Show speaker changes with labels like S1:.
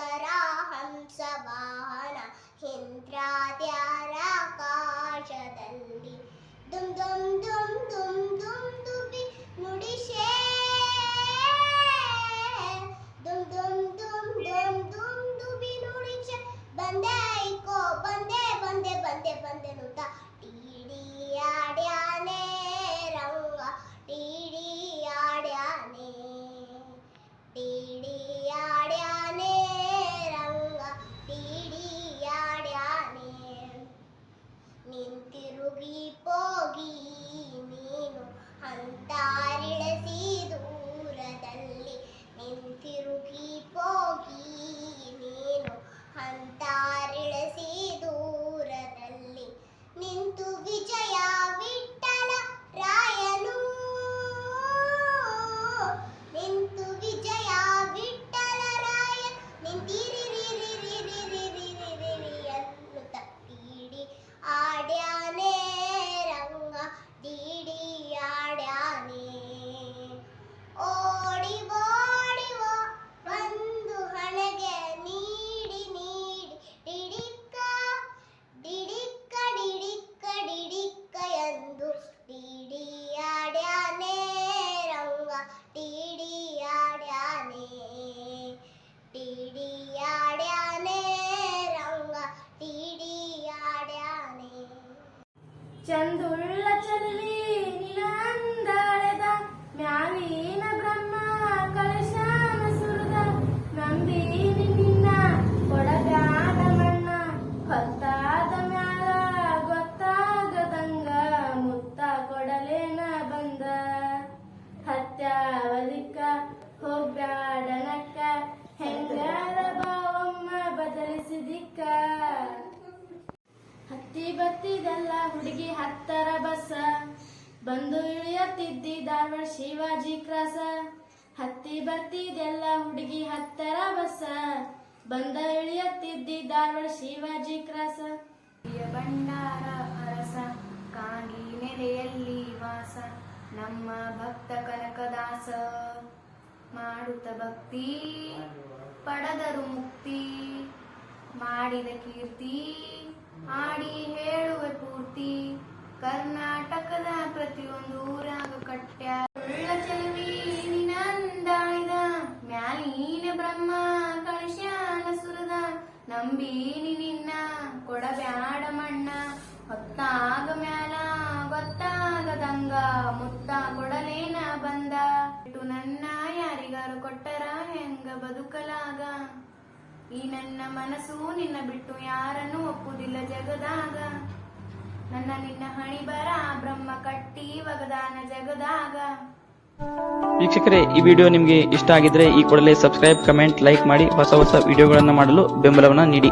S1: ಶಂಕರ ಹಂಸವಾಹನ ಇಂದ್ರಾದ್ಯಾರಾಕಾಶದಲ್ಲಿ ದುಮ್ ದುಮ್ ದುಮ್ ದುಮ್ ದುಮ್ ದುಬಿ ನುಡಿಶೇ ದುಮ್ ದುಮ್ ದುಮ್ ದುಮ್ ದುಮ್ ದುಬಿ ನುಡಿಶೆ ಬಂದೆ ಇಕೋ ಬಂದೆ ಬಂದೆ ಬಂದೆ ಬಂದೆ ನುತ ಟಿಡಿ ಆಡ್ಯಾನೆ ರಂಗ ಟಿಡಿ ಆಡ್ಯಾನೆ ಟಿಡಿ ಆಡ್ಯಾನೆ ರಂಗ ಟಿಡಿ ಆಡ್ಯಾನೆ ನಿಂತಿರುಗಿ ಪೋಗಿ ನೀನು ಅಂತಾರಿಳಸಿ ದೂರದಲ್ಲಿ ನಿಂತಿರುಗಿ ಪೋಗಿ ನೀನು ಅಂತಾರಿಳಸಿ ದೂರದಲ್ಲಿ ನಿಂತು ವಿಜಯ ವಿಠಲ ರಾಯನು ನಿಂತು ವಿಜಯ ವಿಠಲ ರಾಯ ನಿಂತಿರಿರಿರಿರಿರಿರಿರಿರಿರಿಯನ್ನು ತಟ್ಟಿಡಿ ಆಡ್ಯಾನೆ ರಂಗ ಡಿಡಿ ಆಡ್ಯಾನೆ ಓಡಿ ಓಡಿವೋ ಬಂದು ಹಣೆಗೆ ನೀಡಿ ನೀಡಿ ಡಿಡಿಕ್ಕ ಡಿಡಿಕ್ಕ ಡಿಡಿಕ್ಕ ಡಿಡಿಕ್ಕ ಎಂದು ಡಿಡಿ ಆಡ್ಯಾನೆ ರಂಗ ಡಿಡಿ ಆಡ್ಯಾನೆ ಡಿಡಿ ಆಡ್ಯಾನೆ ರಂಗ ಡಿಡಿ ಆಡ್ಯಾನೆ
S2: ಚಂದುಳ್ಳ ಚಲ್ಲಿ ನಿನಂದಾಳೆದ ಮ್ಯಾಲಿನ ಬ್ರಹ್ಮ ಕಳಶಾನ ಸುರದ ನಂಬೀನಿ ನಿನ್ನ ಕೊಡಗಾದ ಮಣ್ಣ ಹೊತ್ತಾದ ಮ್ಯಾಲ ಗೊತ್ತಾಗದಂಗ ಮುತ್ತ ಕೊಡಲೇನ ಬಂದ ಹತ್ಯಾವಲಿಕ್ಕ ಹೋಗ್ಬ್ಯಾಡನಕ್ಕ ಹೆಂಗಾರ ಬಾವಮ್ಮ ಬದಲಿಸಿದಿಕ್ಕ ಹತ್ತಿ ಬತ್ತಿದೆಲ್ಲ ಹುಡುಗಿ ಹತ್ತರ ಬಸ್ಸ ಬಂದು ಇಳಿಯತ್ತಿದ್ದಿ ಧಾರವಾಡ ಶಿವಾಜಿ ಕ್ರಾಸ ಹತ್ತಿ ಬರ್ತಿದೆಲ್ಲ ಹುಡುಗಿ ಹತ್ತರ ಬಸ್ಸ ಬಂದ ಇಳಿಯತ್ತಿದ್ದಿ ಧಾರವಾಡ ಶಿವಾಜಿ ಕ್ರಾಸ
S3: ಭಂಡಾರ ಅರಸ ಕಾಗಿ ನೆಲೆಯಲ್ಲಿ ವಾಸ ನಮ್ಮ ಭಕ್ತ ಕನಕದಾಸ ಮಾಡುತ್ತ ಭಕ್ತಿ ಪಡೆದರು ಮುಕ್ತಿ ಮಾಡಿದ ಕೀರ್ತಿ ಆಡಿ ಹೇಳುವೆ ಪೂರ್ತಿ ಕರ್ನಾಟಕದ ಪ್ರತಿಯೊಂದು ಊರಾಗ ಕಟ್ಟ್ಯಾರ ಉಳ್ಳ ಚೆಲುವಿ ನಿನಂದಾಯ್ದ ಮ್ಯಾಲಿನ ಬ್ರಹ್ಮ ಕಳಶಾನ ಸುರದ ನಂಬೀನಿ ನಿನ್ನ ಕೊಡಬ್ಯಾಡ ಮಣ್ಣ ಹೊತ್ತಾಗ ಮ್ಯಾಲ ಗೊತ್ತಾಗದಂಗ ಮುತ್ತ ಕೊಡಲೇನ ಬಂದ ಇಟ್ಟು ನನ್ನ ಯಾರಿಗಾರು ಕೊಟ್ಟರ ಹೆಂಗ ಬದುಕಲಾಗ ಈ ನನ್ನ ಮನಸ್ಸು ನಿನ್ನ ಬಿಟ್ಟು ಯಾರನ್ನು ಒಪ್ಪುದಿಲ್ಲ ಜಗದಾಗ ನನ್ನ ನಿನ್ನ ಹಣಿ ಬರ ಬ್ರಹ್ಮ ಕಟ್ಟಿ ವಗದಾನ ಜಗದಾಗ.
S4: ವೀಕ್ಷಕರೇ, ಈ ವಿಡಿಯೋ ನಿಮಗೆ ಇಷ್ಟ ಆಗಿದ್ರೆ ಈ ಕೂಡಲೇ ಸಬ್ಸ್ಕ್ರೈಬ್, ಕಮೆಂಟ್, ಲೈಕ್ ಮಾಡಿ ಹೊಸ ಹೊಸ ವಿಡಿಯೋಗಳನ್ನು ಮಾಡಲು ಬೆಂಬಲವನ್ನು ನೀಡಿ.